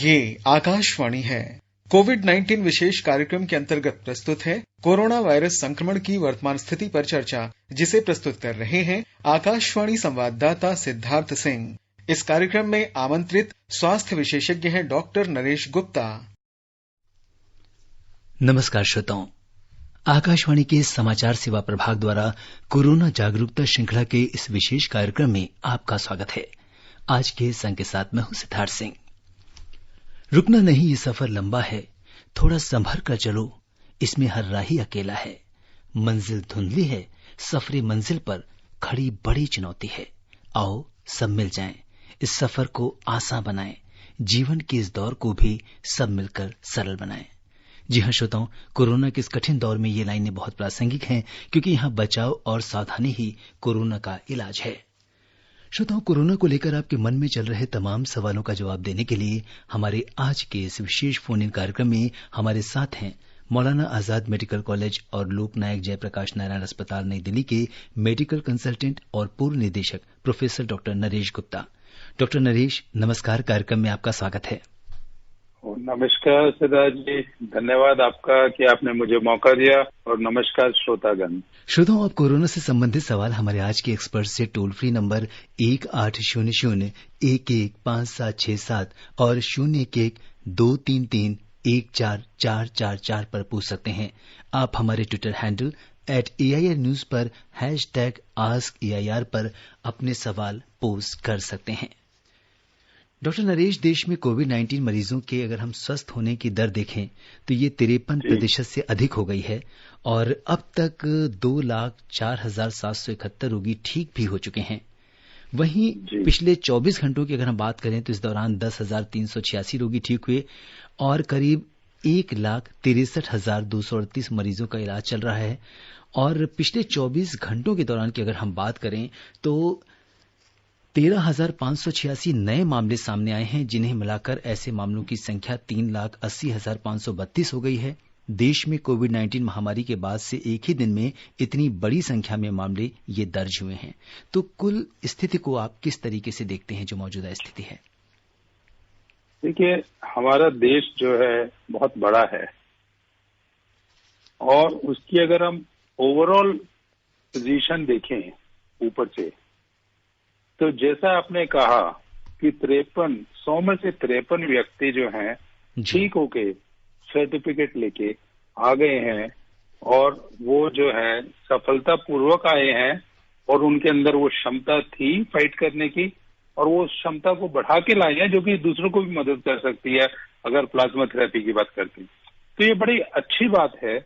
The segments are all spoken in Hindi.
ये आकाशवाणी है। कोविड-19 विशेष कार्यक्रम के अंतर्गत प्रस्तुत है कोरोना वायरस संक्रमण की वर्तमान स्थिति पर चर्चा, जिसे प्रस्तुत कर रहे हैं आकाशवाणी संवाददाता सिद्धार्थ सिंह। इस कार्यक्रम में आमंत्रित स्वास्थ्य विशेषज्ञ हैं डॉक्टर नरेश गुप्ता। नमस्कार श्रोताओं, आकाशवाणी के समाचार सेवा प्रभाग द्वारा कोरोना जागरूकता श्रृंखला के इस विशेष कार्यक्रम में आपका स्वागत है। आज के संग के साथ मैं हूं सिद्धार्थ सिंह। रुकना नहीं, ये सफर लंबा है, थोड़ा संभर कर चलो, इसमें हर राही अकेला है। मंजिल धुंधली है, सफरे मंजिल पर खड़ी बड़ी चुनौती है। आओ सब मिल जाएं, इस सफर को आसान बनाएं, जीवन के इस दौर को भी सब मिलकर सरल बनाएं। जी हां श्रोताओं, कोरोना के इस कठिन दौर में ये लाइनें बहुत प्रासंगिक हैं, क्योंकि यहाँ बचाव और सावधानी ही कोरोना का इलाज है। श्रोताओं, कोरोना को लेकर आपके मन में चल रहे तमाम सवालों का जवाब देने के लिए हमारे आज के इस विशेष फोन इन कार्यक्रम में हमारे साथ हैं मौलाना आजाद मेडिकल कॉलेज और लोकनायक जयप्रकाश नारायण अस्पताल नई दिल्ली के मेडिकल कंसल्टेंट और पूर्व निदेशक professor doctor Naresh Gupta. Doctor Naresh, नमस्कार, कार्यक्रम में आपका स्वागत है। नमस्कार सिद्धार्थ जी, धन्यवाद आपका कि आपने मुझे मौका दिया, और नमस्कार श्रोतागण। श्रोताओं, आप कोरोना से संबंधित सवाल हमारे आज के एक्सपर्ट से टोल फ्री नंबर 1800-115767 और 011-233-14444 पर पूछ सकते हैं। आप हमारे ट्विटर हैंडल @AIR News पर #AskAIR पर अपने सवाल पोस्ट कर सकते हैं। डॉक्टर नरेश, देश में कोविड-19 मरीजों के अगर हम स्वस्थ होने की दर देखें तो ये 53% से अधिक हो गई है और अब तक 2,04,771 रोगी ठीक भी हो चुके हैं। वहीं पिछले 24 घंटों की अगर हम बात करें तो इस दौरान 10,386 रोगी ठीक हुए और करीब 1,63,238 मरीजों का इलाज चल रहा है। और पिछले 24 घंटों के दौरान की अगर हम बात करें तो 13,586 नए मामले सामने आए हैं, जिन्हें मिलाकर ऐसे मामलों की संख्या 3,80,532 हो गई है। देश में कोविड-19 महामारी के बाद से एक ही दिन में इतनी बड़ी संख्या में मामले ये दर्ज हुए हैं। तो कुल स्थिति को आप किस तरीके से देखते हैं, जो मौजूदा स्थिति है? देखिए, हमारा देश जो है बहुत बड़ा है और उसकी अगर हम ओवरऑल पोजीशन देखें ऊपर से, तो जैसा आपने कहा कि 100 में से 53 व्यक्ति जो हैं ठीक होके सर्टिफिकेट लेके आ गए हैं और वो जो है सफलतापूर्वक आए हैं और उनके अंदर वो क्षमता थी फाइट करने की और वो क्षमता को बढ़ा के लाए हैं, जो कि दूसरों को भी मदद कर सकती है अगर प्लाज्मा थेरेपी की बात करते हैं। तो ये बड़ी अच्छी बात है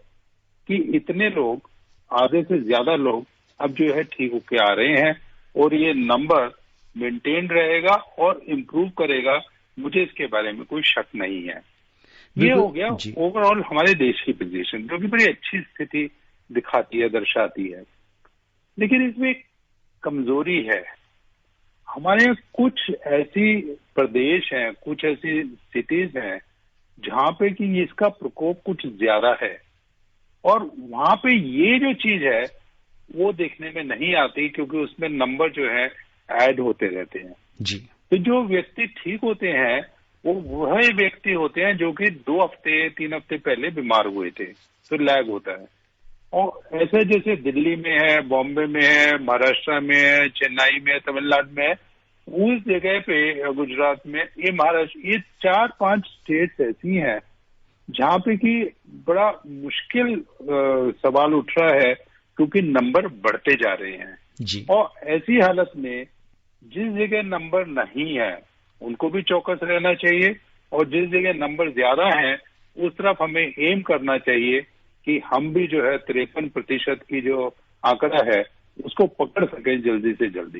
कि इतने लोग, आधे से ज्यादा लोग अब जो है ठीक होके आ रहे हैं और ये नंबर मेंटेन रहेगा और इम्प्रूव करेगा, मुझे इसके बारे में कोई शक नहीं है। ये हो गया ओवरऑल हमारे देश की पोजीशन, जो कि बड़ी अच्छी स्थिति दिखाती है, दर्शाती है। लेकिन इसमें एक कमजोरी है। हमारे यहाँ कुछ ऐसी प्रदेश हैं, कुछ ऐसी सिटीज हैं जहां पे कि इसका प्रकोप कुछ ज्यादा है और वहां पे ये जो चीज है वो देखने में नहीं आती, क्योंकि उसमें नंबर जो है ऐड होते रहते हैं जी। तो जो व्यक्ति ठीक होते हैं वो वही व्यक्ति होते हैं जो कि 2 हफ्ते 3 हफ्ते पहले बीमार हुए थे, तो लैग होता है। और ऐसे जैसे दिल्ली में है, बॉम्बे में है, महाराष्ट्र में है, चेन्नई में है, तमिलनाडु में है, उस जगह पे गुजरात में, ये महाराष्ट्र, ये 4-5 स्टेट्स ऐसी हैं जहाँ पे कि बड़ा मुश्किल सवाल उठ रहा है, क्योंकि नंबर बढ़ते जा रहे हैं जी। और ऐसी हालत में जिस जगह नंबर नहीं है उनको भी चौकस रहना चाहिए और जिस जगह नंबर ज्यादा है उस तरफ हमें एम करना चाहिए कि हम भी जो है 53% की जो आंकड़ा है उसको पकड़ सकें जल्दी से जल्दी।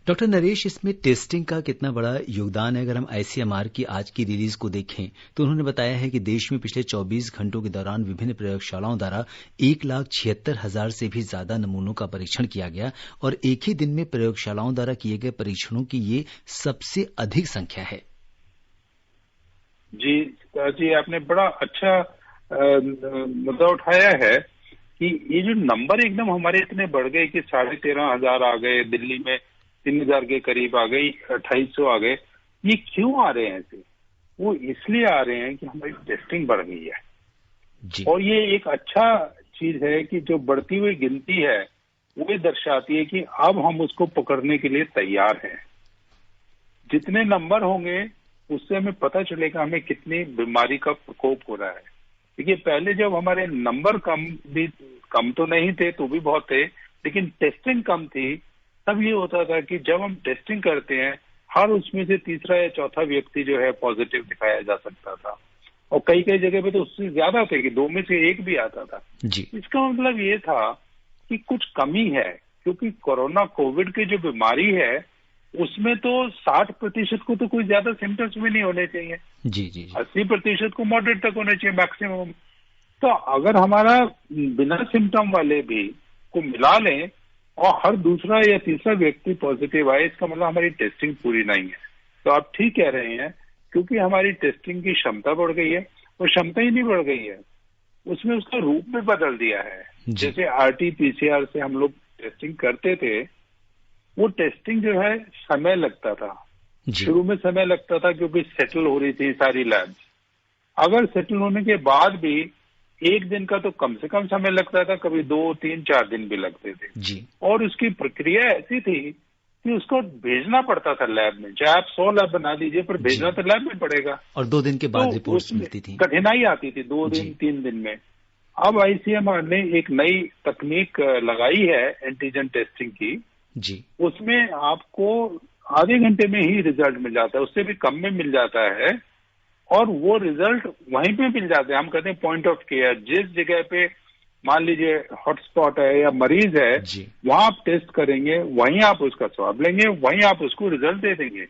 डॉक्टर नरेश, इसमें टेस्टिंग का कितना बड़ा योगदान है? अगर हम ICMR की आज की रिलीज को देखें तो उन्होंने बताया है कि देश में पिछले 24 घंटों के दौरान विभिन्न प्रयोगशालाओं द्वारा 1,76,000 से भी ज्यादा नमूनों का परीक्षण किया गया और एक ही दिन में प्रयोगशालाओं द्वारा किए गए परीक्षणों की ये सबसे अधिक संख्या है। जी, आपने बड़ा अच्छा मुद्दा उठाया है कि ये जो नंबर एकदम हमारे इतने बढ़ गए कि 13,500 आ गए, दिल्ली में 3,000 के करीब आ गई, 2,800 आ गए, ये क्यों आ रहे हैं ऐसे? वो इसलिए आ रहे हैं कि हमारी टेस्टिंग बढ़ गई है जी। और ये एक अच्छा चीज है कि जो बढ़ती हुई गिनती है वो ये दर्शाती है कि अब हम उसको पकड़ने के लिए तैयार हैं। जितने नंबर होंगे उससे हमें पता चलेगा हमें कितनी बीमारी का प्रकोप हो रहा है। देखिए पहले जब हमारे नंबर कम तो नहीं थे तो भी बहुत थे, लेकिन टेस्टिंग कम थी, तब ये होता था कि जब हम टेस्टिंग करते हैं हर उसमें से तीसरा या चौथा व्यक्ति जो है पॉजिटिव दिखाया जा सकता था और कई कई जगह पे तो उससे ज्यादा थे कि 2 में से 1 भी आता था जी। इसका मतलब ये था कि कुछ कमी है, क्योंकि कोरोना कोविड की जो बीमारी है उसमें तो 60% को तो कोई ज्यादा सिम्टम्स भी नहीं होने चाहिए। जी जी जी। 80% को मॉडरेट तक होने चाहिए मैक्सिमम। तो अगर हमारा बिना सिम्टम वाले भी को मिला लें और हर दूसरा या तीसरा व्यक्ति पॉजिटिव आए, इसका मतलब हमारी टेस्टिंग पूरी नहीं है। तो आप ठीक कह रहे हैं, क्योंकि हमारी टेस्टिंग की क्षमता बढ़ गई है। वो क्षमता ही नहीं बढ़ गई है, उसमें उसका रूप भी बदल दिया है। जैसे RT-PCR से हम लोग टेस्टिंग करते थे, वो टेस्टिंग जो है समय लगता था। शुरू में समय लगता था क्योंकि सेटल हो रही थी सारी लैब्स। अगर सेटल होने के बाद भी 1 दिन का तो कम से कम समय लगता था, कभी 2, 3, 4 दिन भी लगते थे जी। और उसकी प्रक्रिया ऐसी थी कि उसको भेजना पड़ता था लैब में। चाहे आप 100 लैब बना दीजिए पर भेजना तो लैब में पड़ेगा और 2 दिन के बाद तो रिपोर्ट्स मिलती थी। कठिनाई आती थी 2 दिन 3 दिन में। अब ICMR ने एक नई तकनीक लगाई है एंटीजन टेस्टिंग की जी। उसमें आपको आधे घंटे में ही रिजल्ट मिल जाता है, उससे भी कम में मिल जाता है और वो रिजल्ट वहीं पे मिल जाते हैं। हम कहते हैं पॉइंट ऑफ केयर, जिस जगह पे मान लीजिए हॉटस्पॉट है या मरीज है वहां आप टेस्ट करेंगे, वहीं आप उसका स्वाब लेंगे, वहीं आप उसको रिजल्ट दे देंगे।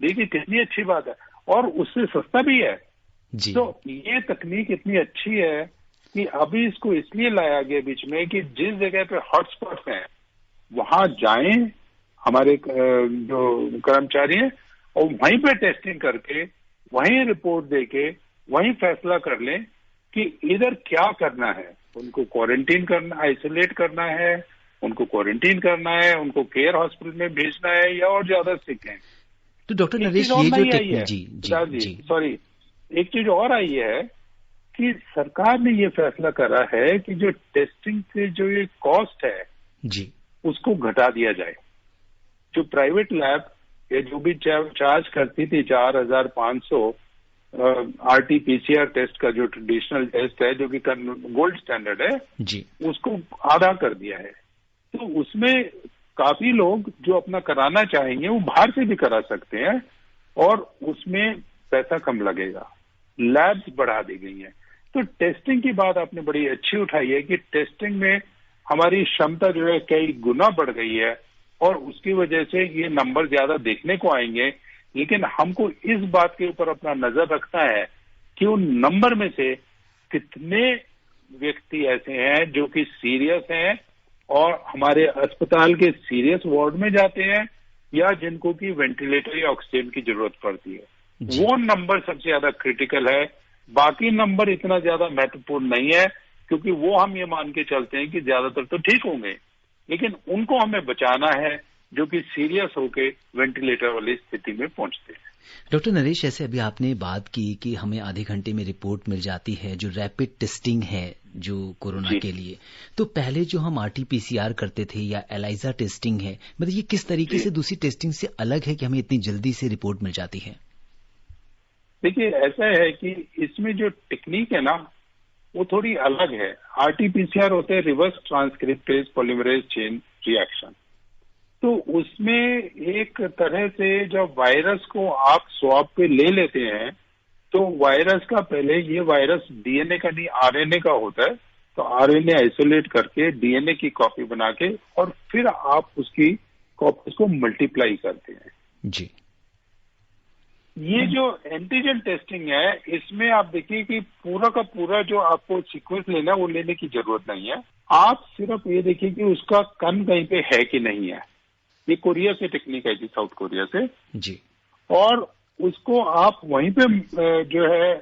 देखिए कितनी अच्छी बात है और उससे सस्ता भी है जी। तो ये तकनीक इतनी अच्छी है कि अभी इसको इसलिए लाया गया बीच में कि जिस जगह पे हॉटस्पॉट हैं वहां जाएं हमारे जो कर्मचारी हैं और वहीं पे टेस्टिंग करके वहीं रिपोर्ट देके वहीं फैसला कर लें कि इधर क्या करना है। उनको क्वारंटीन करना, आइसोलेट करना है, उनको क्वारंटीन करना है, उनको केयर हॉस्पिटल में भेजना है या और ज्यादा सिक हैं। तो डॉक्टर नरेश ये जो टेक्नोलॉजी सॉरी एक चीज और आई है कि सरकार ने ये फैसला करा है कि जो टेस्टिंग के जो ये कॉस्ट है जी उसको घटा दिया जाए। जो प्राइवेट लैब या जो भी चार्ज करती थी 4,500 RT-PCR टेस्ट का जो ट्रेडिशनल टेस्ट है जो कि गोल्ड स्टैंडर्ड है जी, उसको आधा कर दिया है। तो उसमें काफी लोग जो अपना कराना चाहेंगे वो बाहर से भी करा सकते हैं और उसमें पैसा कम लगेगा। लैब्स बढ़ा दी गई हैं। तो टेस्टिंग की बात आपने बड़ी अच्छी उठाई है कि टेस्टिंग में हमारी क्षमता जो है कई गुना बढ़ गई है और उसकी वजह से ये नंबर ज्यादा देखने को आएंगे। लेकिन हमको इस बात के ऊपर अपना नजर रखना है कि उन नंबर में से कितने व्यक्ति ऐसे हैं जो कि सीरियस हैं और हमारे अस्पताल के सीरियस वार्ड में जाते हैं या जिनको कि वेंटिलेटर या ऑक्सीजन की जरूरत पड़ती है। वो नंबर सबसे ज्यादा क्रिटिकल है। बाकी नंबर इतना ज्यादा महत्वपूर्ण नहीं है क्योंकि वो हम ये मान के चलते हैं कि ज्यादातर तो ठीक होंगे, लेकिन उनको हमें बचाना है जो कि सीरियस होके वेंटिलेटर वाली स्थिति में पहुंचते हैं। डॉक्टर नरेश, ऐसे अभी आपने बात की कि हमें आधे घंटे में रिपोर्ट मिल जाती है जो रैपिड टेस्टिंग है जो कोरोना के लिए, तो पहले जो हम RT-PCR करते थे या एलाइजा टेस्टिंग है, मतलब ये किस तरीके से दूसरी टेस्टिंग से अलग है कि हमें इतनी जल्दी से रिपोर्ट मिल जाती है? देखिए ऐसा है कि इसमें जो टेक्निक है ना वो थोड़ी अलग है। RT-PCR होते हैं reverse transcriptase polymerase chain reaction. तो उसमें एक तरह से जब वायरस को आप स्वैब पे ले लेते हैं तो वायरस का पहले ये वायरस DNA का नहीं RNA का होता है, तो RNA आइसोलेट करके DNA की कॉपी बना के और फिर आप उसकी कॉपीज को मल्टीप्लाई करते हैं जी। ये जो एंटीजन टेस्टिंग है इसमें आप देखिए कि पूरा का पूरा जो आपको सीक्वेंस लेना है वो लेने की जरूरत नहीं है। आप सिर्फ ये देखिए कि उसका कण कहीं पे है कि नहीं है। ये कोरिया से टेक्निक है जी, साउथ कोरिया से जी। और उसको आप वहीं पे जो है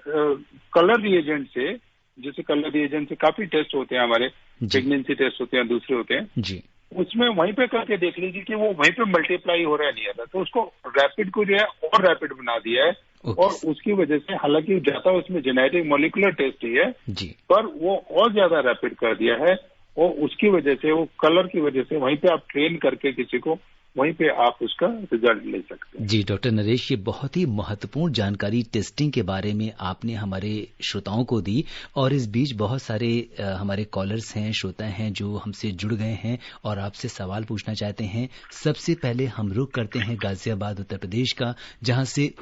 कलर रिएजेंट से, जैसे कलर रिएजेंट से काफी टेस्ट होते हैं हमारे, प्रेगनेंसी टेस्ट होते हैं, दूसरे होते हैं जी, उसमें वहीं पे करके देख लीजिए कि वो वहीं पे मल्टीप्लाई हो रहा है नहीं आता। तो उसको रैपिड को जो है और रैपिड बना दिया है और उसकी वजह से, हालांकि जाता उसमें जेनेटिक मॉलिक्यूलर टेस्ट ही है जी, पर वो और ज्यादा रैपिड कर दिया है, और उसकी वजह से, वो कलर की वजह से वहीं पे आप ट्रेन करके किसी को, वहीं पे आप उसका रिजल्ट ले सकते हैं। जी डॉक्टर नरेश, ये बहुत ही महत्वपूर्ण जानकारी टेस्टिंग के बारे में आपने हमारे श्रोताओं को दी, और इस बीच बहुत सारे हमारे कॉलर्स हैं, श्रोता हैं जो हमसे जुड़ गए हैं और आपसे सवाल पूछना चाहते हैं। सबसे पहले हम रुख करते हैं गाजियाबाद उत्तर प्रदेश का, जहां से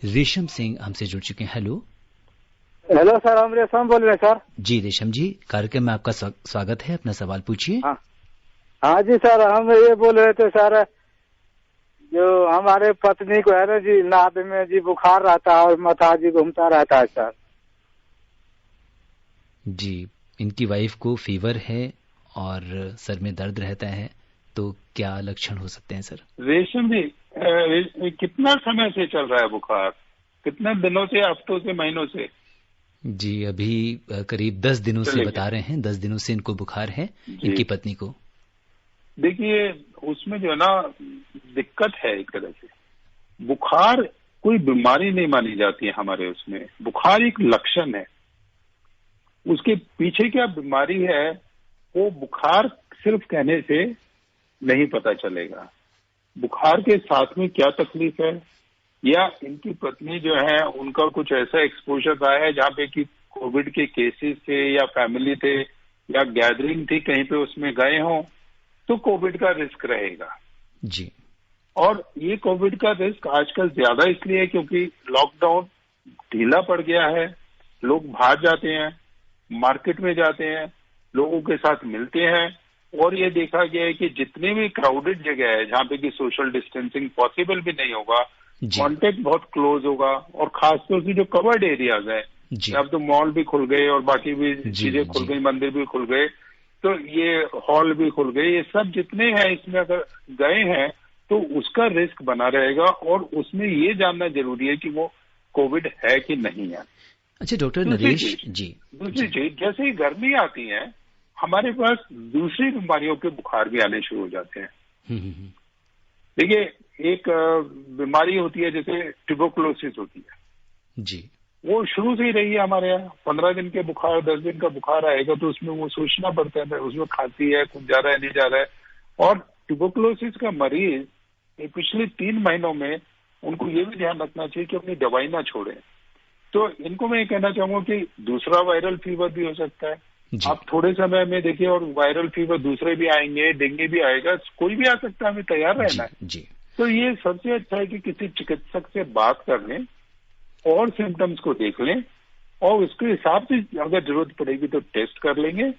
रेशम सिंह हमसे जुड़ चुके हैं। हेलो हेलो सर, हम रेशम बोल रहे हैं सर। जी रेशम जी, कार्यक्रम में आपका स्वागत है, अपना सवाल पूछिए। हाँ जी सर, हम ये बोल रहे थे सर, जो हमारे पत्नी को है ना जी, नाक में जी बुखार रहता है और माथा जी घूमता रहता है सर। जी, इनकी वाइफ को फीवर है और सर में दर्द रहता है, तो क्या लक्षण हो सकते हैं सर? रेशम जी, कितना समय से चल रहा है बुखार? कितने दिनों से, हफ्तों से, महीनों से? जी अभी करीब 10 दिनों से बता रहे हैं, 10 दिनों से इनको बुखार है, इनकी पत्नी को। देखिए, उसमें जो है ना दिक्कत है, एक तरह से बुखार कोई बीमारी नहीं मानी जाती है हमारे उसमें। बुखार एक लक्षण है, उसके पीछे क्या बीमारी है वो बुखार सिर्फ कहने से नहीं पता चलेगा। बुखार के साथ में क्या तकलीफ है, या इनकी पत्नी जो है उनका कुछ ऐसा एक्सपोजर आया है जहाँ पे कि कोविड के केसेस थे, या फैमिली थे, या गैदरिंग थी कहीं पे, उसमें गए हों, तो कोविड का रिस्क रहेगा जी। और ये कोविड का रिस्क आजकल ज्यादा इसलिए है क्योंकि लॉकडाउन ढीला पड़ गया है, लोग बाहर जाते हैं, मार्केट में जाते हैं, लोगों के साथ मिलते हैं, और ये देखा गया है कि जितने भी क्राउडेड जगह है जहाँ पे कि सोशल डिस्टेंसिंग पॉसिबल भी नहीं होगा, कॉन्टेक्ट बहुत क्लोज होगा, और खासतौर से जो कवर्ड एरियाज हैं, अब तो मॉल भी खुल गए और बाकी भी चीजें खुल गई, मंदिर भी खुल गए, तो ये हॉल भी खुल गए, ये सब जितने हैं इसमें अगर गए हैं तो उसका रिस्क बना रहेगा, और उसमें ये जानना जरूरी है कि वो कोविड है कि नहीं है। अच्छा डॉक्टर नरेश जी, दूसरी चीज, जैसे ही गर्मी आती है हमारे पास दूसरी बीमारियों के बुखार भी आने शुरू हो जाते हैं। देखिए, एक बीमारी होती है जैसे ट्यूबरकुलोसिस होती है जी, वो शुरू से ही रही है हमारे यहाँ। 15 दिन के बुखार, 10 दिन का बुखार आएगा तो उसमें वो सोचना पड़ता है, उसमें खांसी है, कुछ जा रहा है, नहीं जा रहा है। और ट्यूबरकुलोसिस का मरीज पिछले 3 महीनों में उनको ये भी ध्यान रखना चाहिए कि अपनी दवाई ना छोड़ें। तो इनको मैं ये कहना चाहूंगा कि दूसरा वायरल फीवर भी हो सकता है, आप थोड़े समय में देखिए, और वायरल फीवर दूसरे भी आएंगे, डेंगू भी आएगा, कोई भी आ सकता है, हमें तैयार रहना है जी। तो ये सबसे अच्छा है कि किसी चिकित्सक से बात कर लें और सिम्टम्स को देख लें, और उसके हिसाब से अगर जरूरत पड़ेगी तो टेस्ट कर लेंगे।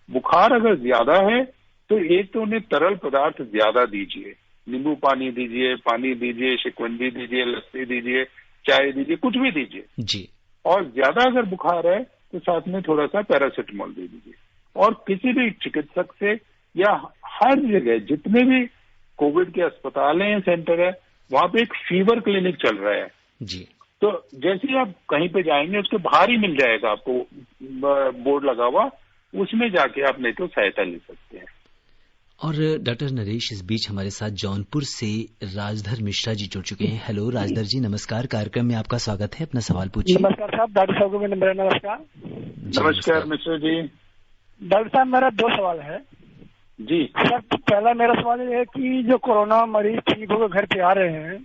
बुखार अगर ज्यादा है तो एक तो उन्हें तरल पदार्थ ज्यादा दीजिए, नींबू पानी दीजिए, शिकंजी दीजिए, लस्सी दीजिए, चाय दीजिए, कुछ भी दीजिए जी। और ज्यादा अगर बुखार है तो साथ में थोड़ा सा पैरासिटामोल दे दीजिए। और किसी भी चिकित्सक से, या हर जगह जितने भी कोविड के अस्पताल हैं, सेंटर है, वहां पे एक फीवर क्लिनिक चल रहा है जी। तो जैसे ही आप कहीं पे जाएंगे उसके बाहर ही मिल जाएगा आपको बोर्ड लगा हुआ, उसमें जाके आप नहीं तो सहायता ले सकते हैं। और डॉक्टर नरेश, इस बीच हमारे साथ जौनपुर से राजधर मिश्रा जी जुड़ चुके हैं। हेलो राजधर जी, नमस्कार, कार्यक्रम में आपका स्वागत है, अपना सवाल पूछिए। नमस्कार साहब, डॉक्टर साहब को मेरा नमस्कार। नमस्कार मिश्रा जी। डॉक्टर साहब, मेरा 2 सवाल है जी। सर, पहला मेरा सवाल ये है कि जो कोरोना मरीज ठीक होकर घर पे आ रहे हैं,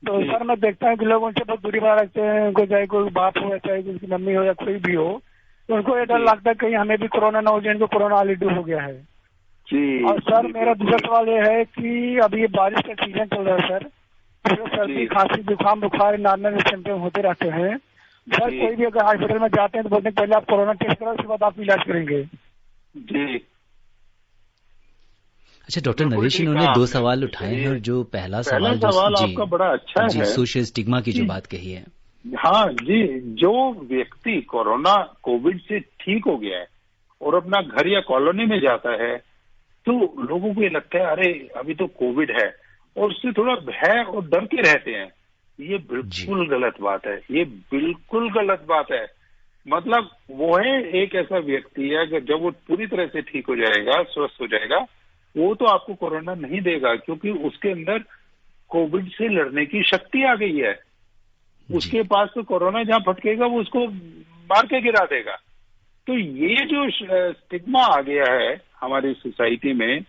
तो सर मैं देखता हूँ कि लोग उनसे बहुत दूरी बना रखते हैं, उनको चाहे कोई बाप हो, चाहे उनकी मम्मी हो, या कोई भी हो, तो उनको ये डर लगता है कहीं हमें भी कोरोना ना हो जाए, इनको कोरोना ऑलरेडी हो गया है जी। और सर मेरा दूसरा सवाल ये है कि अभी ये बारिश का सीजन चल रहा है सर, तो सर्दी, खांसी, जुकाम, बुखार, नॉर्मल सिम्टम होते रहते हैं सर। कोई भी अगर हॉस्पिटल में जाते हैं तो बोलते हैं पहले आप कोरोना टेस्ट करो, उसके बाद आप इलाज करेंगे जी। अच्छा डॉक्टर नरेश, इन्होंने 2 सवाल उठाए हैं, और जो पहला सवाल आपका बड़ा अच्छा है, सोशल स्टिग्मा की जो बात कही है। हाँ जी, जो व्यक्ति कोरोना कोविड से ठीक हो गया है और अपना घर या कॉलोनी में जाता है, तो लोगों को ये लगता है अरे अभी तो कोविड है, और उससे थोड़ा भय और डर के रहते हैं। ये बिल्कुल गलत बात है, ये बिल्कुल गलत बात है। मतलब वो है एक ऐसा व्यक्ति है कि जब वो पूरी तरह से ठीक हो जाएगा, स्वस्थ हो जाएगा, वो तो आपको कोरोना नहीं देगा, क्योंकि उसके अंदर कोविड से लड़ने की शक्ति आ गई है। उसके पास तो कोरोना जहां फटकेगा वो उसको मार के गिरा देगा। तो ये जो स्टिग्मा आ गया है हमारी सोसाइटी में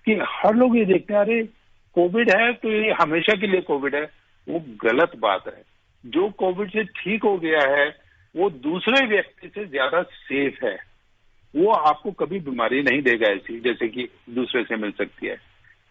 कि हर लोग ये देखते हैं अरे कोविड है तो ये हमेशा के लिए कोविड है, वो गलत बात है। जो कोविड से ठीक हो गया है वो दूसरे व्यक्ति से ज्यादा सेफ है, वो आपको कभी बीमारी नहीं देगा ऐसी जैसे कि दूसरे से मिल सकती है।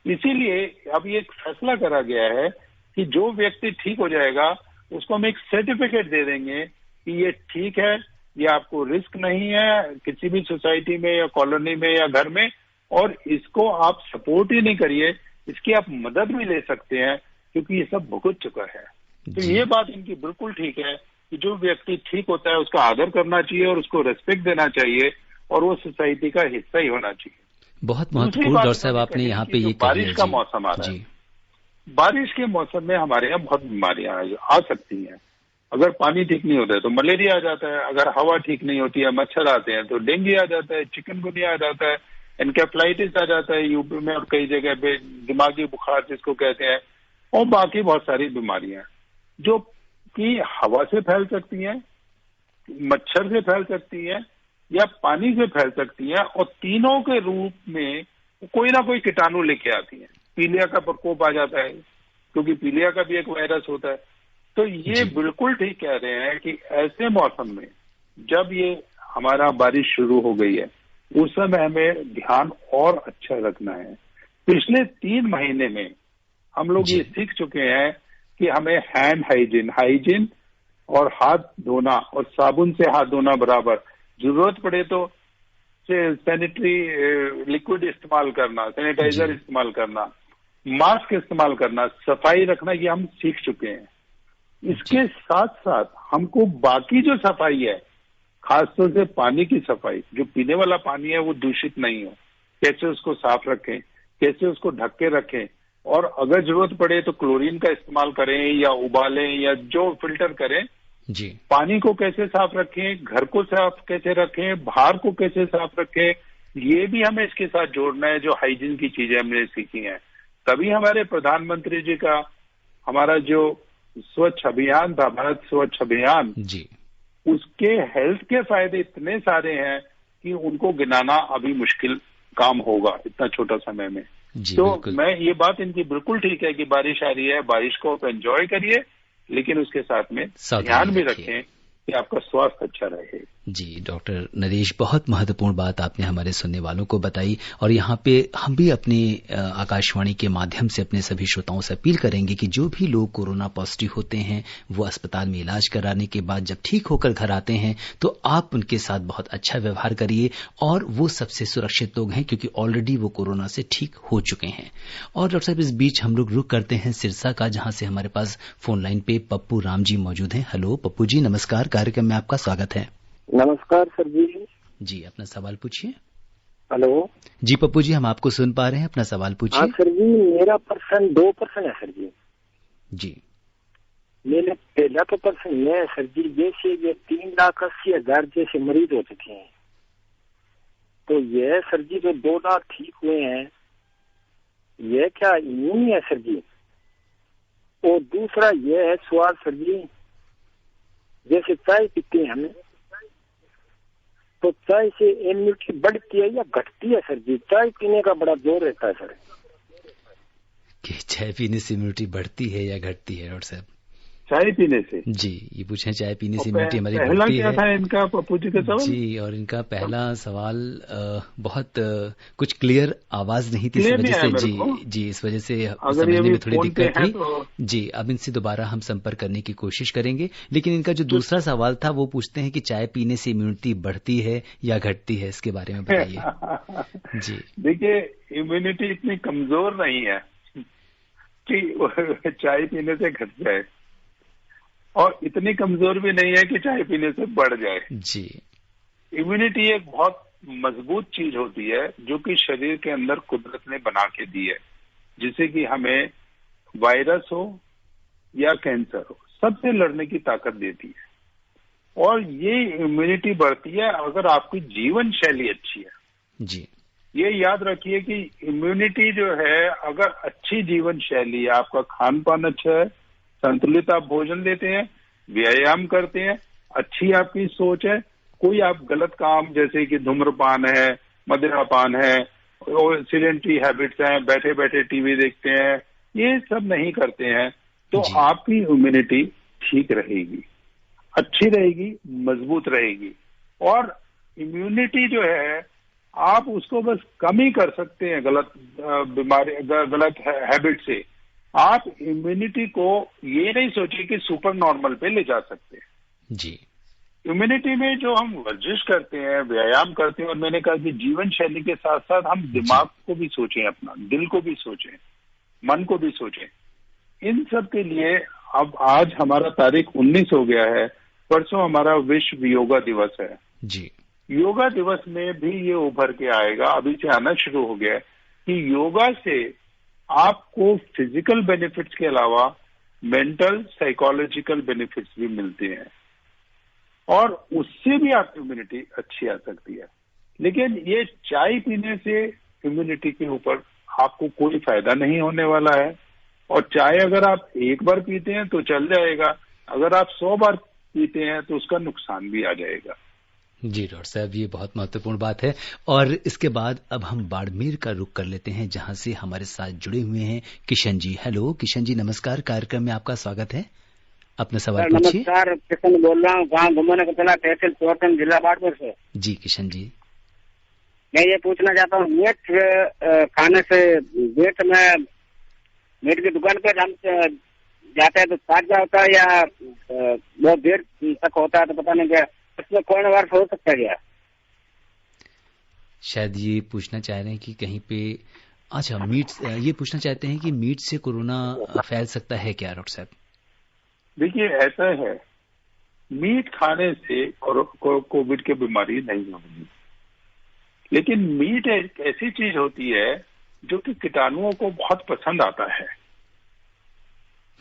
इसीलिए अब ये एक फैसला करा गया है कि जो व्यक्ति ठीक हो जाएगा उसको हम एक सर्टिफिकेट दे देंगे कि ये ठीक है, ये आपको रिस्क नहीं है किसी भी सोसाइटी में या कॉलोनी में या घर में, और इसको आप सपोर्ट ही नहीं करिए, इसकी आप मदद भी ले सकते हैं क्योंकि ये सब भुगत चुका है। तो ये बात इनकी बिल्कुल ठीक है कि जो व्यक्ति ठीक होता है उसका आदर करना चाहिए और उसको रेस्पेक्ट देना चाहिए और वो सोसाइटी का हिस्सा ही होना चाहिए। बहुत महत्वपूर्ण डॉक्टर साहब आपने यहाँ पे ये बारिश का मौसम आ रहा है, बारिश के मौसम में हमारे यहाँ बहुत बीमारियां आ सकती हैं। अगर पानी ठीक नहीं होता है तो मलेरिया आ जाता है, अगर हवा ठीक नहीं होती है मच्छर आते हैं तो डेंगू आ जाता है, चिकनगुनिया आ जाता है, एनकेफ्लाइटिस आ जाता है यूपी में और कई जगह पे दिमागी बुखार जिसको कहते हैं, और बाकी बहुत सारी बीमारियां जो कि हवा से फैल सकती हैं, मच्छर से फैल सकती हैं या पानी से फैल सकती हैं, और तीनों के रूप में कोई ना कोई कीटाणु लेके आती हैं। पीलिया का प्रकोप आ जाता है क्योंकि पीलिया का भी एक वायरस होता है। तो ये बिल्कुल ठीक कह रहे हैं कि ऐसे मौसम में जब ये हमारा बारिश शुरू हो गई है उस समय हमें ध्यान और अच्छा रखना है। पिछले 3 महीने में हम लोग ये सीख चुके हैं कि हमें हैंड हाइजीन और हाथ धोना और साबुन से हाथ धोना बराबर, जरूरत पड़े तो सैनिटरी लिक्विड इस्तेमाल करना, सैनिटाइजर इस्तेमाल करना, मास्क इस्तेमाल करना, सफाई रखना, ये हम सीख चुके हैं। इसके साथ साथ हमको बाकी जो सफाई है, खासतौर से पानी की सफाई, जो पीने वाला पानी है वो दूषित नहीं हो, कैसे उसको साफ रखें, कैसे उसको ढक के रखें, और अगर जरूरत पड़े तो क्लोरीन का इस्तेमाल करें या उबालें या जो फिल्टर करें जी। पानी को कैसे साफ रखें, घर को साफ कैसे रखें, बाहर को कैसे साफ रखें, ये भी हमें इसके साथ जोड़ना है। जो हाइजीन की चीजें हमने सीखी हैं, तभी हमारे प्रधानमंत्री जी का हमारा जो स्वच्छ अभियान था, भारत स्वच्छ अभियान जी, उसके हेल्थ के फायदे इतने सारे हैं कि उनको गिनाना अभी मुश्किल काम होगा इतना छोटा समय में। तो मैं ये बात इनकी बिल्कुल ठीक है कि बारिश आ रही है, बारिश को आप एंजॉय करिए, लेकिन उसके साथ में ध्यान भी रखें कि आपका स्वास्थ्य अच्छा रहे। जी डॉक्टर नरेश, बहुत महत्वपूर्ण बात आपने हमारे सुनने वालों को बताई, और यहाँ पे हम भी अपने आकाशवाणी के माध्यम से अपने सभी श्रोताओं से अपील करेंगे कि जो भी लोग कोरोना पॉजिटिव होते हैं वो अस्पताल में इलाज कराने के बाद जब ठीक होकर घर आते हैं तो आप उनके साथ बहुत अच्छा व्यवहार करिए, और वो सबसे सुरक्षित लोग हैं क्योंकि ऑलरेडी वो कोरोना से ठीक हो चुके हैं। और डॉक्टर साहब, इस बीच हम लोग रुक करते हैं सिरसा का, जहां से हमारे पास फोन लाइन पे पप्पू राम जी मौजूद हैं। हेलो पप्पू जी, नमस्कार, कार्यक्रम में आपका स्वागत है। नमस्कार सर जी। जी, अपना सवाल पूछिए। हेलो जी पप्पू जी, हम आपको सुन पा रहे हैं, अपना सवाल पूछिए। हाँ सर जी, मेरा प्रश्न 2 प्रश्न है सर जी। जी, मेरे पहला तो प्रश्न यह है सर जी, जैसे ये 3,80,000 जैसे मरीज हो चुके हैं, तो यह सर जी जो 2 लाख ठीक हुए हैं, यह क्या इम्यून है सर जी? और दूसरा यह है सवाल सर जी, जैसे चाय पीते हैं हमें, तो चाय से इम्यूनिटी बढ़ती है या घटती है सर जी? चाय पीने का बड़ा जोर रहता है सर। कि चाय पीने से इम्यूनिटी बढ़ती है या घटती है डॉक्टर साहब? चाय पीने से जी, ये पूछे चाय पीने से इम्यूनिटी हमारी बढ़ती है। पहला क्या था इनका पप्पू जी का सवाल? जी, और इनका पहला सवाल बहुत कुछ क्लियर आवाज नहीं थी, इस वजह से जी इस वजह से समझने में थोड़ी दिक्कत थी। तो जी, अब इनसे दोबारा हम संपर्क करने की कोशिश करेंगे। लेकिन इनका जो दूसरा सवाल था वो पूछते हैं कि चाय पीने से इम्यूनिटी बढ़ती है या घटती है, इसके बारे में बताइए। जी देखिए, इम्यूनिटी इतनी कमजोर नहीं है कि चाय पीने से घट जाए, और इतनी कमजोर भी नहीं है कि चाय पीने से बढ़ जाए। जी, इम्यूनिटी एक बहुत मजबूत चीज होती है जो कि शरीर के अंदर कुदरत ने बना के दी है, जिससे कि हमें वायरस हो या कैंसर हो, सबसे लड़ने की ताकत देती है। और ये इम्यूनिटी बढ़ती है अगर आपकी जीवन शैली अच्छी है। जी, ये याद रखिए कि इम्यूनिटी जो है, अगर अच्छी जीवन शैली, आपका खान पान अच्छा है, संतुलित आप भोजन लेते हैं, व्यायाम करते हैं, अच्छी आपकी सोच है, कोई आप गलत काम जैसे कि धूम्रपान है, मदिरापान है और सिडेंटरी हैबिट्स हैं, बैठे बैठे टीवी देखते हैं, ये सब नहीं करते हैं, तो आपकी इम्यूनिटी ठीक रहेगी, अच्छी रहेगी, मजबूत रहेगी। और इम्यूनिटी जो है आप उसको बस कम ही कर सकते हैं गलत बीमारी, गलत हैबिट से। आप इम्यूनिटी को ये नहीं सोचिए कि सुपर नॉर्मल पे ले जा सकते हैं जी। इम्यूनिटी में जो हम वर्जिश करते हैं, व्यायाम करते हैं, और मैंने कहा कि जीवन शैली के साथ साथ हम दिमाग को भी सोचें, अपना दिल को भी सोचें, मन को भी सोचें। इन सब के लिए अब आज हमारा तारीख 19 हो गया है, परसों हमारा विश्व योगा दिवस है जी। योगा दिवस में भी ये उभर के आएगा, अभी से आना शुरू हो गया है कि योगा से आपको फिजिकल बेनिफिट्स के अलावा मेंटल साइकोलॉजिकल बेनिफिट्स भी मिलते हैं और उससे भी आपकी इम्यूनिटी अच्छी आ सकती है। लेकिन ये चाय पीने से इम्यूनिटी के ऊपर आपको कोई फायदा नहीं होने वाला है। और चाय अगर आप एक बार पीते हैं तो चल जाएगा, अगर आप 100 बार पीते हैं तो उसका नुकसान भी आ जाएगा। जी डॉक्टर साहब, ये बहुत महत्वपूर्ण बात है। और इसके बाद अब हम बाड़मेर का रुख कर लेते हैं, जहां से हमारे साथ जुड़े हुए हैं किशन जी। हेलो किशन जी, नमस्कार, कार्यक्रम में आपका स्वागत है, अपना सवाल पूछिए। नमस्कार, किशन बोल रहा हूँ, गाँव घुमाने को चला, तहसील चौरटन, जिला बाड़मेर से। जी किशन जी, मैं ये पूछना चाहता हूँ, मीट खाने से मीट की दुकान पे हम जाते हैं तो ताजा होता है या बहुत देर तक होता है, तो पता नहीं क्या इसमें कोरोना वायरस हो सकता है क्या? शायद ये पूछना चाह रहे हैं कि कहीं पे, अच्छा मीट, ये पूछना चाहते हैं कि मीट से कोरोना फैल सकता है क्या डॉक्टर साहब? देखिए ऐसा है, मीट खाने से कोविड की बीमारी नहीं होगी, लेकिन मीट एक ऐसी चीज होती है जो कि कीटाणुओं को बहुत पसंद आता है।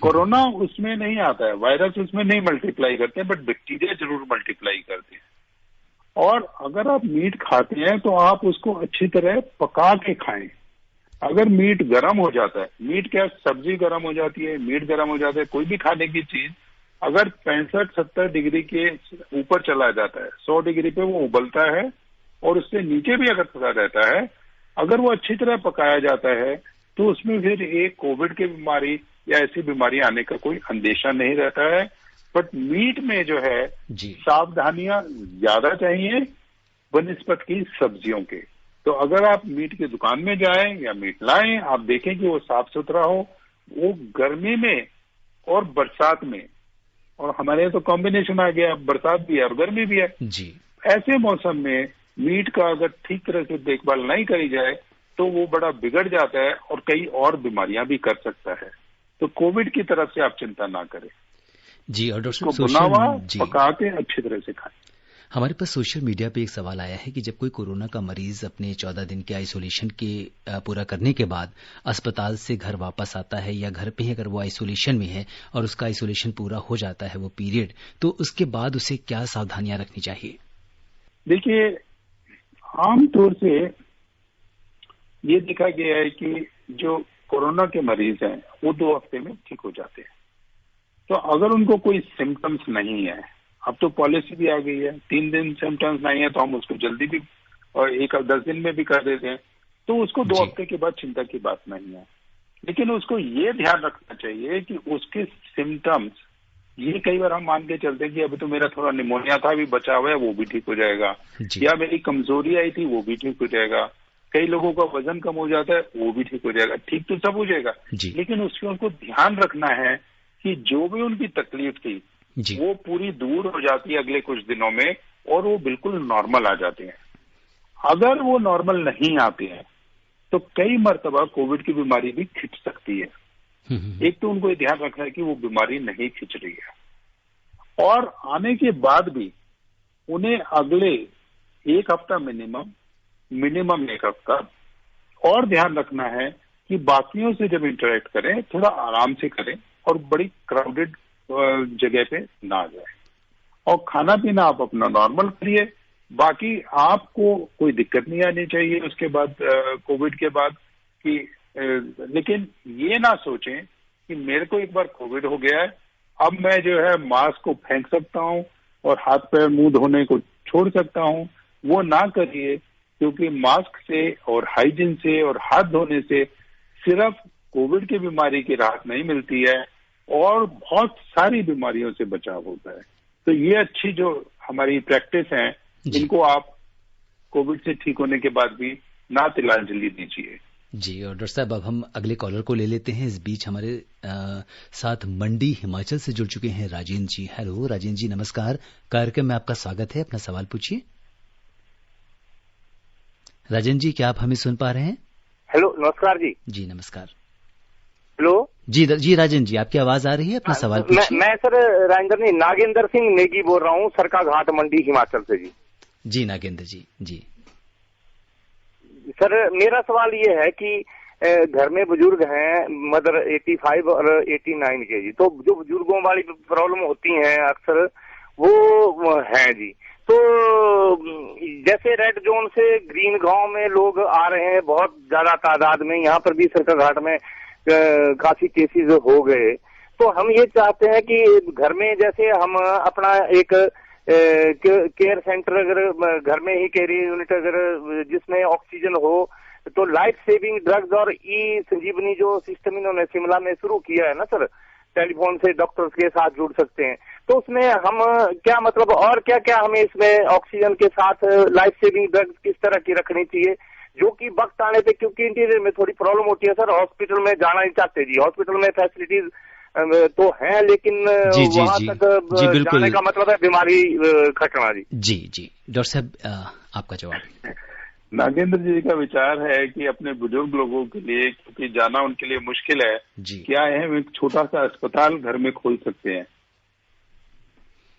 कोरोना उसमें नहीं आता है, वायरस उसमें नहीं मल्टीप्लाई करते हैं, बट बैक्टीरिया जरूर मल्टीप्लाई करते हैं। और अगर आप मीट खाते हैं तो आप उसको अच्छी तरह पका के खाएं। अगर मीट गर्म हो जाता है, मीट क्या सब्जी गर्म हो जाती है, मीट गर्म हो जाता है, कोई भी खाने की चीज अगर 65-70 डिग्री के ऊपर चला जाता है, 100 डिग्री पे वो उबलता है और उससे नीचे भी अगर पका रहता है, अगर वो अच्छी तरह पकाया जाता है तो उसमें फिर एक कोविड की बीमारी या ऐसी बीमारी आने का कोई अंदेशा नहीं रहता है। बट मीट में जो है सावधानियां ज्यादा चाहिए बनिस्बत की सब्जियों के। तो अगर आप मीट की दुकान में जाएं या मीट लाएं, आप देखें कि वो साफ सुथरा हो, वो गर्मी में और बरसात में, और हमारे यहाँ तो कॉम्बिनेशन आ गया, बरसात भी है और गर्मी भी है जी। ऐसे मौसम में मीट का अगर ठीक तरह से देखभाल नहीं करी जाए तो वो बड़ा बिगड़ जाता है और कई और बीमारियां भी कर सकता है। तो कोविड की तरफ से आप चिंता ना करें जी। और डॉक्टर साहब बुना हुआ पका के अच्छी तरह से खाएं। हमारे पास सोशल मीडिया पे एक सवाल आया है कि जब कोई कोरोना का मरीज अपने 14 दिन के आइसोलेशन के पूरा करने के बाद अस्पताल से घर वापस आता है या घर पे ही अगर वो आइसोलेशन में है और उसका आइसोलेशन पूरा हो जाता है वो पीरियड, तो उसके बाद उसे क्या सावधानियां रखनी चाहिए? देखिए आमतौर से ये देखा गया है कि जो कोरोना के मरीज हैं वो 2 हफ्ते में ठीक हो जाते हैं। तो अगर उनको कोई सिम्टम्स नहीं है, अब तो पॉलिसी भी आ गई है 3 दिन सिम्टम्स नहीं है तो हम उसको जल्दी भी और 10 दिन में भी कर देते हैं, तो उसको 2 हफ्ते के बाद चिंता की बात नहीं है। लेकिन उसको ये ध्यान रखना चाहिए कि उसके सिम्टम्स, ये कई बार हम मान के चलते हैं कि अभी तो मेरा थोड़ा निमोनिया था, अभी बचा हुआ है, वो भी ठीक हो जाएगा, या मेरी कमजोरी आई थी वो भी ठीक हो जाएगा, कई लोगों का वजन कम हो जाता है वो भी ठीक हो जाएगा। ठीक तो सब हो जाएगा, लेकिन उसमें उनको ध्यान रखना है कि जो भी उनकी तकलीफ थी वो पूरी दूर हो जाती है अगले कुछ दिनों में और वो बिल्कुल नॉर्मल आ जाते हैं। अगर वो नॉर्मल नहीं आते हैं तो कई मर्तबा कोविड की बीमारी भी खिंच सकती है। एक तो उनको ये ध्यान रखना है कि वो बीमारी नहीं खिंच रही है, और आने के बाद भी उन्हें अगले 1 हफ्ता मिनिमम 1 हफ्ता और ध्यान रखना है कि बाकियों से जब इंटरेक्ट करें थोड़ा आराम से करें और बड़ी क्राउडेड जगह पे ना जाए, और खाना पीना आप अपना नॉर्मल करिए। बाकी आपको कोई दिक्कत नहीं आनी चाहिए उसके बाद कोविड के बाद कि लेकिन ये ना सोचें कि मेरे को एक बार कोविड हो गया है अब मैं जो है मास्क को फेंक सकता हूँ और हाथ पैर मुंह धोने को छोड़ सकता हूँ, वो ना करिए, क्योंकि मास्क से और हाइजीन से और हाथ धोने से सिर्फ कोविड की बीमारी की राहत नहीं मिलती है और बहुत सारी बीमारियों से बचाव होता है। तो ये अच्छी जो हमारी प्रैक्टिस है, इनको आप कोविड से ठीक होने के बाद भी ना तिलांजलि दीजिए। जी, और डॉक्टर साहब अब हम अगले कॉलर को ले लेते हैं। इस बीच हमारे साथ मंडी हिमाचल से जुड़ चुके हैं राजेंद्र जी। हेलो राजेंद्र जी, नमस्कार। कार्यक्रम में आपका स्वागत है, अपना सवाल पूछिए। राजेंद्र जी, क्या आप हमें सुन पा रहे हैं? हेलो, नमस्कार जी। जी नमस्कार। हेलो जी राजेंद्र जी, आपकी आवाज आ रही है, अपना सवाल पूछिए। मैं सर नागेंद्र सिंह नेगी बोल रहा हूँ, सरका घाट मंडी हिमाचल से जी नागेंद्र जी। सर मेरा सवाल ये है कि घर में बुजुर्ग हैं, मदर 85 और 89 के जी, तो जो बुजुर्गों वाली प्रॉब्लम होती हैं अक्सर वो हैं जी। तो जैसे रेड जोन से ग्रीन गांव में लोग आ रहे हैं बहुत ज्यादा तादाद में, यहाँ पर भी सरका घाट में काफी केसेस हो गए। तो हम ये चाहते हैं कि घर में जैसे हम अपना एक केयर सेंटर अगर घर में ही केयर यूनिट अगर जिसमें ऑक्सीजन हो, तो लाइफ सेविंग ड्रग्स और ई संजीवनी जो सिस्टम इन्होंने शिमला में शुरू किया है ना सर, टेलीफोन से डॉक्टर्स के साथ जुड़ सकते हैं, तो उसमें हम क्या मतलब और क्या क्या हमें इसमें ऑक्सीजन के साथ लाइफ सेविंग ड्रग्स किस तरह की रखनी चाहिए, जो कि वक्त आने पे, क्योंकि इंटीरियर में थोड़ी प्रॉब्लम होती है सर, हॉस्पिटल में जाना नहीं चाहते जी, हॉस्पिटल में फैसिलिटीज तो है लेकिन वहां तक जाने का मतलब है बीमारी घटना जी। डॉक्टर साहब आपका जवाब। नागेंद्र जी का विचार है कि अपने बुजुर्ग लोगों के लिए, क्योंकि जाना उनके लिए मुश्किल है, क्या है हम एक छोटा सा अस्पताल घर में खोल सकते हैं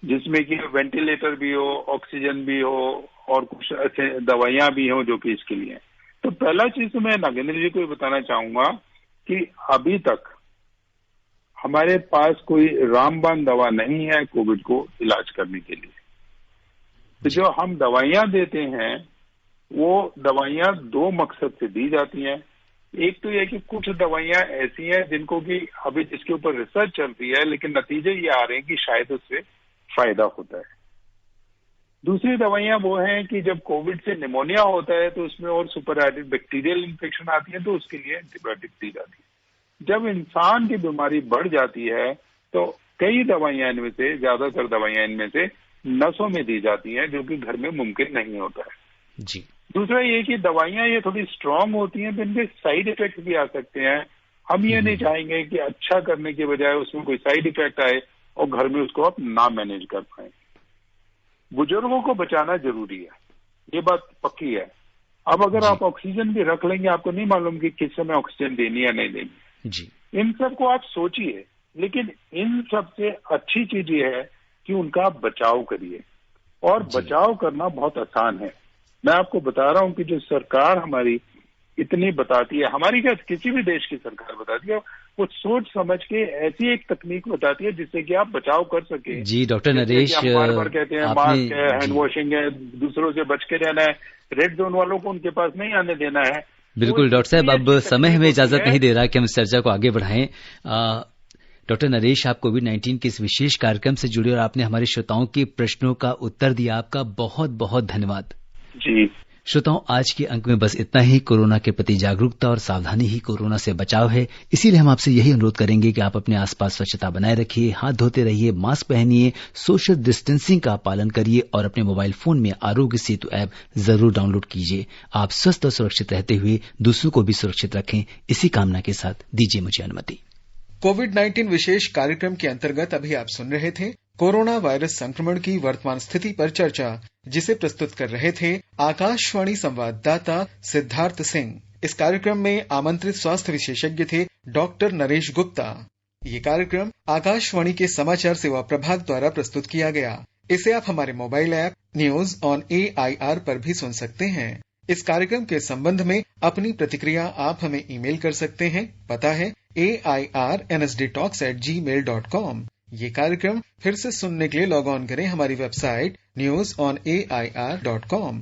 जिसमें कि वेंटिलेटर भी हो, ऑक्सीजन भी हो और कुछ ऐसे दवाइयां भी हो जो कि इसके लिए। तो पहला चीज तो मैं नागेंद्र जी को बताना चाहूंगा कि अभी तक हमारे पास कोई रामबाण दवा नहीं है कोविड को इलाज करने के लिए। तो जो हम दवाइयां देते हैं वो दवाइयां दो मकसद से दी जाती हैं। एक तो यह कि कुछ दवाइयां ऐसी हैं जिनको कि अभी जिसके ऊपर रिसर्च चल रही है लेकिन नतीजे ये आ रहे हैं कि शायद उससे फायदा होता है। दूसरी दवाइयां वो हैं कि जब कोविड से निमोनिया होता है तो उसमें और सुपरएडिड बैक्टीरियल इन्फेक्शन आती है तो उसके लिए एंटीबायोटिक दी जाती है। जब इंसान की बीमारी बढ़ जाती है तो कई दवाइयां इनमें से, ज्यादातर दवाइयां इनमें से नसों में दी जाती हैं, जो कि घर में मुमकिन नहीं होता है जी। दूसरा ये कि दवाइयां ये थोड़ी स्ट्रांग होती हैं तो इनके साइड इफेक्ट भी आ सकते हैं। हम ये नहीं चाहेंगे कि अच्छा करने के बजाय उसमें कोई साइड इफेक्ट आए और घर में उसको आप ना मैनेज कर पाए। बुजुर्गों को बचाना जरूरी है, ये बात पक्की है। अब अगर आप ऑक्सीजन भी रख लेंगे, आपको नहीं मालूम कि किस समय ऑक्सीजन देनी है नहीं देनी जी। इन सब को आप सोचिए, लेकिन इन सब से अच्छी चीज ये है कि उनका आप बचाव करिए, और बचाव करना बहुत आसान है। मैं आपको बता रहा हूं कि जो सरकार हमारी इतनी बताती है, हमारी क्या किसी भी देश की सरकार बताती है, वो सोच समझ के ऐसी एक तकनीक बताती है जिससे कि आप बचाव कर सके। जी डॉक्टर नरेश, बार बार कहते हैं मास्क है, हैंड वॉशिंग है, दूसरों से बच के रहना है, रेड जोन वालों को उनके पास नहीं आने देना है। बिल्कुल डॉक्टर साहब, अब समय हमें इजाजत नहीं दे रहा कि हम इस चर्चा को आगे बढ़ाएं। डॉक्टर नरेश, आप कोविड-19 के इस विशेष कार्यक्रम से जुड़े और आपने हमारे श्रोताओं के प्रश्नों का उत्तर दिया, आपका बहुत बहुत धन्यवाद जी। श्रोताओं, आज के अंक में बस इतना ही। कोरोना के प्रति जागरूकता और सावधानी ही कोरोना से बचाव है, इसीलिए हम आपसे यही अनुरोध करेंगे कि आप अपने आसपास स्वच्छता बनाए रखिए, हाथ धोते रहिए, मास्क पहनिए, सोशल डिस्टेंसिंग का पालन करिए और अपने मोबाइल फोन में आरोग्य सेतु ऐप जरूर डाउनलोड कीजिए। आप स्वस्थ और सुरक्षित रहते हुए दूसरों को भी सुरक्षित रखें, इसी कामना के साथ दीजिए मुझे अनुमति। कोविड-19 विशेष कार्यक्रम के अंतर्गत अभी आप सुन रहे थे कोरोना वायरस संक्रमण की वर्तमान स्थिति पर चर्चा, जिसे प्रस्तुत कर रहे थे आकाशवाणी संवाददाता सिद्धार्थ सिंह। इस कार्यक्रम में आमंत्रित स्वास्थ्य विशेषज्ञ थे डॉक्टर नरेश गुप्ता। ये कार्यक्रम आकाशवाणी के समाचार सेवा प्रभाग द्वारा प्रस्तुत किया गया। इसे आप हमारे mobile app news on AIR पर भी सुन सकते हैं। इस कार्यक्रम के संबंध में अपनी प्रतिक्रिया आप हमें ईमेल कर सकते हैं। पता है AIRNSDtalks@gmail.com। ये कार्यक्रम फिर से सुनने के लिए लॉग ऑन करें हमारी वेबसाइट newsonair.com।